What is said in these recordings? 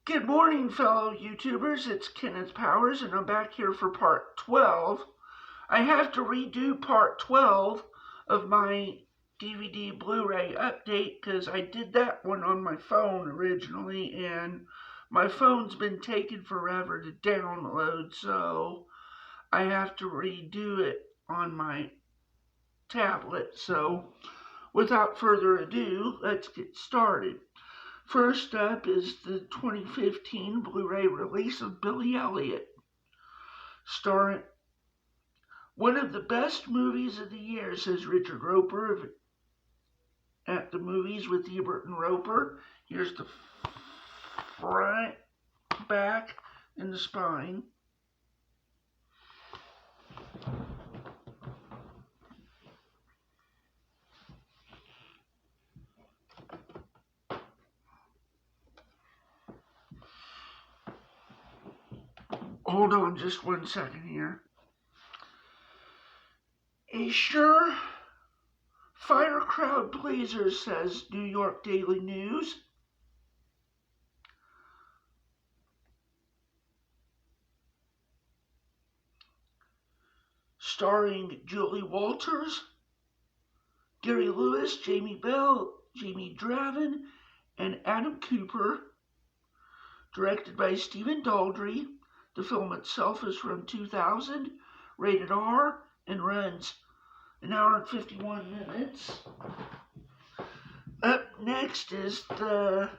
Good morning, fellow YouTubers. It's Kenneth Powers, and I'm back here for part 12. I have to redo part 12 of my DVD Blu-ray update because I did that one on my phone originally, and my phone's been taking forever to download, so I have to redo it on my tablet. So, without further ado, let's get started. First up is the 2015 Blu-ray release of Billy Elliot, starring one of the best movies of the year, says Richard Roper of At the Movies with Ebert and Roper. Here's the front, back, and the spine. Hold on just 1 second here. A sure fire crowd pleaser, says New York Daily News. Starring Julie Walters, Gary Lewis, Jamie Bell, Jamie Draven, and Adam Cooper. Directed by Stephen Daldry. The film itself is from 2000, rated R, and runs an hour and 51 minutes. Up next is the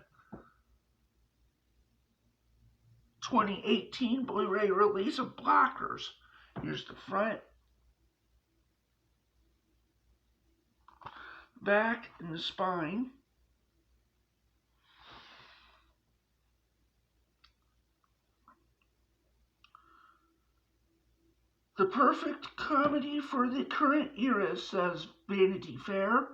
2018 Blu-ray release of Blockers. Here's the front, back, and the spine. The perfect comedy for the current era, says Vanity Fair.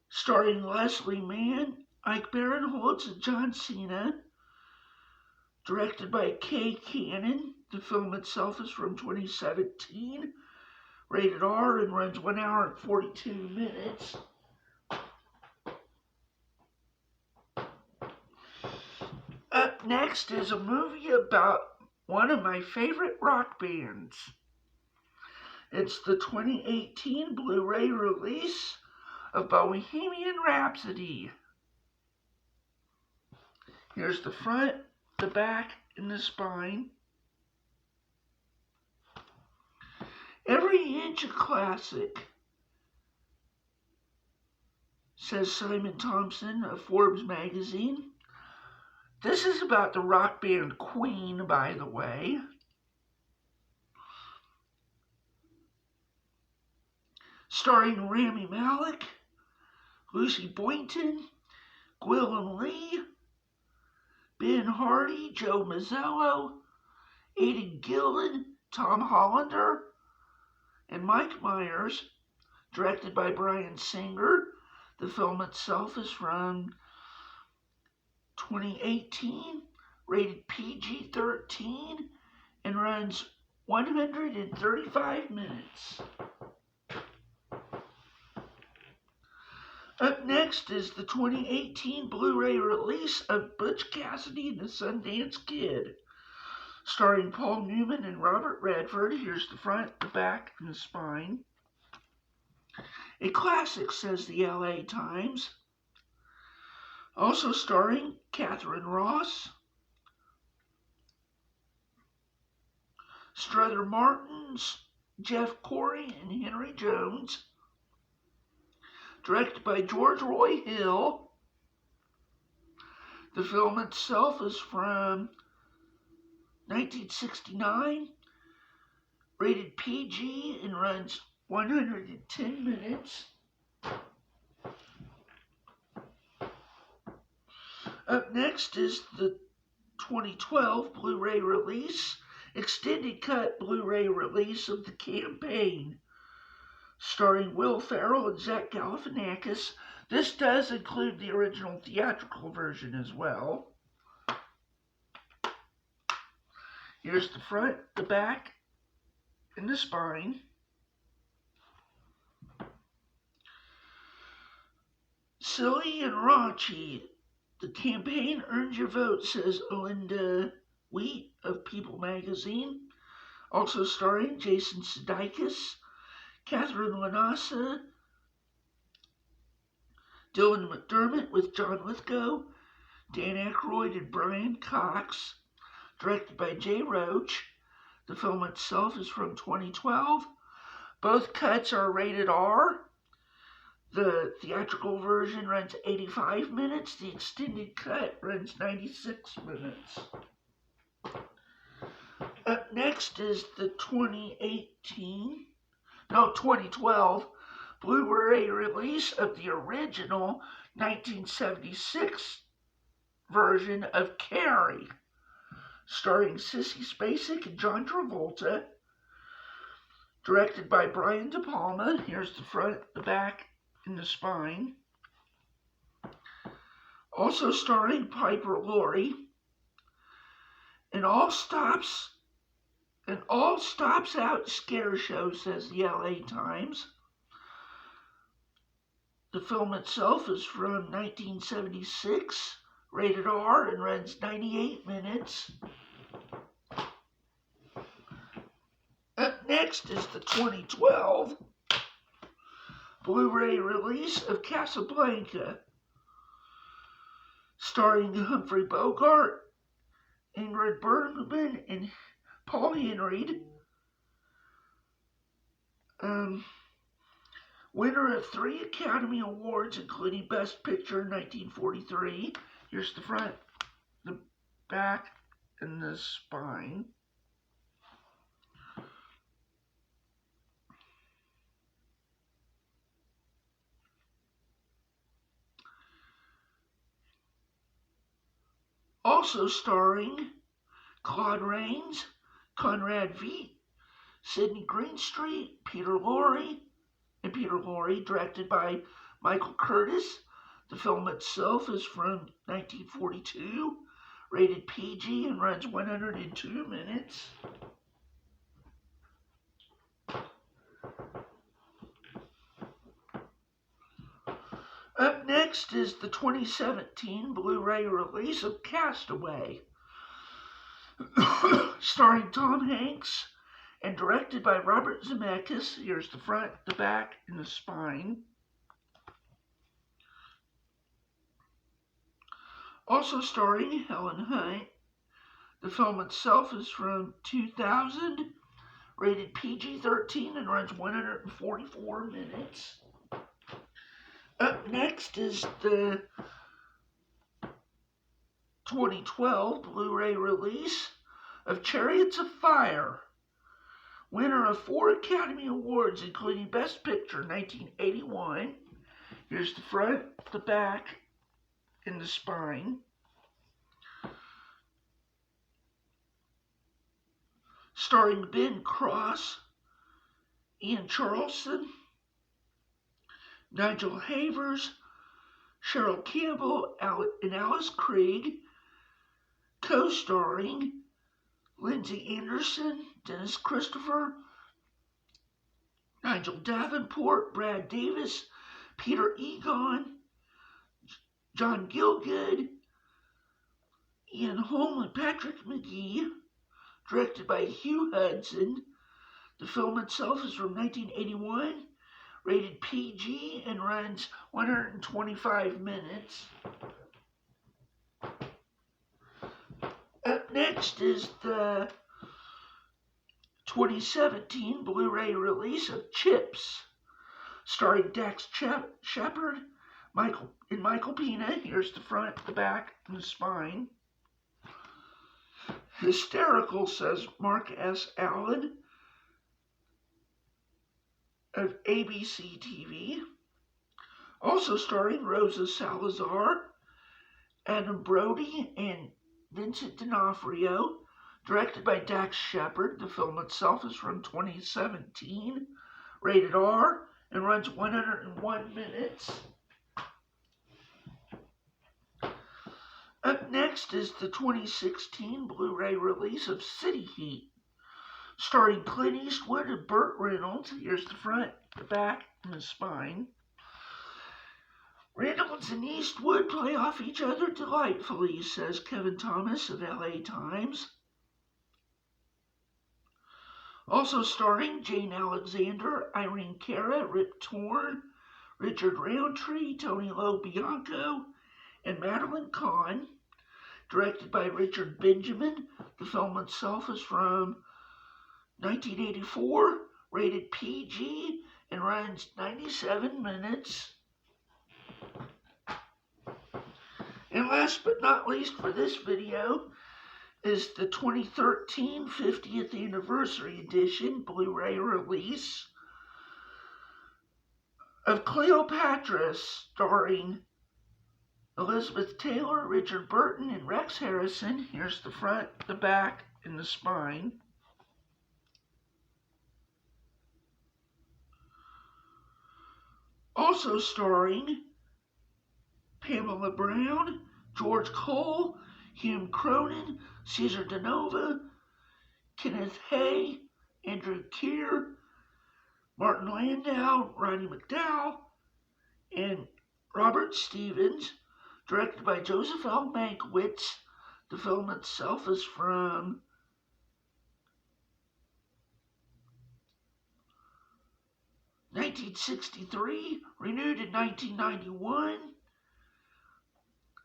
Starring Leslie Mann, Ike Barinholtz, and John Cena. Directed by Kay Cannon. The film itself is from 2017. Rated R and runs 1 hour and 42 minutes. Up next is a movie about one of my favorite rock bands. It's the 2018 Blu-ray release of Bohemian Rhapsody. Here's the front, the back, and the spine. Every inch a classic, says Simon Thompson of Forbes magazine. This is about the rock band Queen, by the way. Starring Rami Malek, Lucy Boynton, Gwilym Lee, Ben Hardy, Joe Mazzello, Aidan Gillen, Tom Hollander, and Mike Myers. Directed by Bryan Singer. The film itself is from 2018, rated PG-13, and runs 135 minutes. Up next is the 2018 Blu-ray release of Butch Cassidy and the Sundance Kid, starring Paul Newman and Robert Redford. Here's the front, the back, and the spine. A classic, says the LA Times. Also starring Catherine Ross, Strother Martin, Jeff Corey, and Henry Jones. Directed by George Roy Hill. The film itself is from 1969, rated PG, and runs 110 minutes. Up next is the 2012 Blu-ray release, extended cut Blu-ray release of The Campaign, starring Will Ferrell and Zach Galifianakis. This does include the original theatrical version as well. Here's the front, the back, and the spine. Silly and Raunchy, The campaign earned your vote, says Linda Wheat of People magazine. Also starring Jason Sudeikis, Catherine Lanassa, Dylan McDermott with John Lithgow, Dan Aykroyd and Brian Cox. Directed by Jay Roach. The film itself is from 2012. Both cuts are rated R. The theatrical version runs 85 minutes. The extended cut runs 96 minutes. Up next is the 2012 Blu Ray release of the original 1976 version of Carrie, starring Sissy Spacek and John Travolta. Directed by Brian De Palma. Here's the front, the back, and the spine. Also starring Piper Laurie. An all stops out scare show, says the LA Times. The film itself is from 1976, rated R, and runs 98 minutes. Up next is the 2012 Blu-ray release of Casablanca, starring Humphrey Bogart, Ingrid Bergman, and Paul Henreid. Winner of 3 Academy Awards, including Best Picture in 1943. Here's the front, the back, and the spine. Also starring Claude Rains, Conrad Veidt, Sidney Greenstreet, Peter Lorre, directed by Michael Curtis. The film itself is from 1942, rated PG, and runs 102 minutes. Up next is the 2017 Blu-ray release of Castaway, starring Tom Hanks and directed by Robert Zemeckis. Here's the front, the back, and the spine. Also starring Helen Hunt. The film itself is from 2000, rated PG-13, and runs 144 minutes. Up next is the 2012 Blu-ray release of Chariots of Fire, winner of 4 Academy Awards, including Best Picture 1981. Here's the front, the back, and the spine. Starring Ben Cross, Ian Charleson, Nigel Havers, Cheryl Campbell, and Alice Krieg. Co-starring Lindsay Anderson, Dennis Christopher, Nigel Davenport, Brad Davis, Peter Egon, John Gielgud, Ian Holm, and Patrick McGee. Directed by Hugh Hudson. The film itself is from 1981, rated PG, and runs 125 minutes. Up next is the 2017 Blu-ray release of Chips, starring Dax Shepard, Michael Pena. Here's the front, the back, and the spine. Hysterical, says Mark S. Allen of ABC TV. Also starring Rosa Salazar, Adam Brody, and Vincent D'Onofrio. Directed by Dax Shepard. The film itself is from 2017, rated R, and runs 101 minutes. Up next is the 2016 Blu-ray release of City Heat, starring Clint Eastwood and Burt Reynolds. Here's the front, the back, and the spine. Randall Downs and Eastwood play off each other delightfully, says Kevin Thomas of LA Times. Also starring Jane Alexander, Irene Cara, Rip Torn, Richard Roundtree, Tony LoBianco, and Madeline Kahn. Directed by Richard Benjamin, the film itself is from 1984, rated PG, and runs 97 minutes. And last but not least for this video is the 2013 50th Anniversary Edition Blu-ray release of Cleopatra, starring Elizabeth Taylor, Richard Burton, and Rex Harrison. Here's the front, the back, and the spine. Also starring Pamela Brown, George Cole, Hume Cronin, Cesar Danova, Kenneth Hay, Andrew Keir, Martin Landau, Roddy McDowell, and Robert Stevens. Directed by Joseph L. Mankiewicz. The film itself is from 1963, renewed in 1991,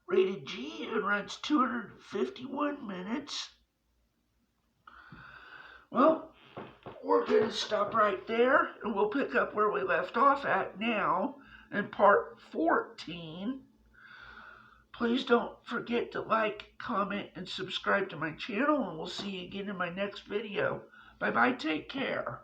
rated G, and runs 251 minutes. Well, we're going to stop right there, and we'll pick up where we left off at now in part 14. Please don't forget to like, comment, and subscribe to my channel, and we'll see you again in my next video. Bye-bye, take care.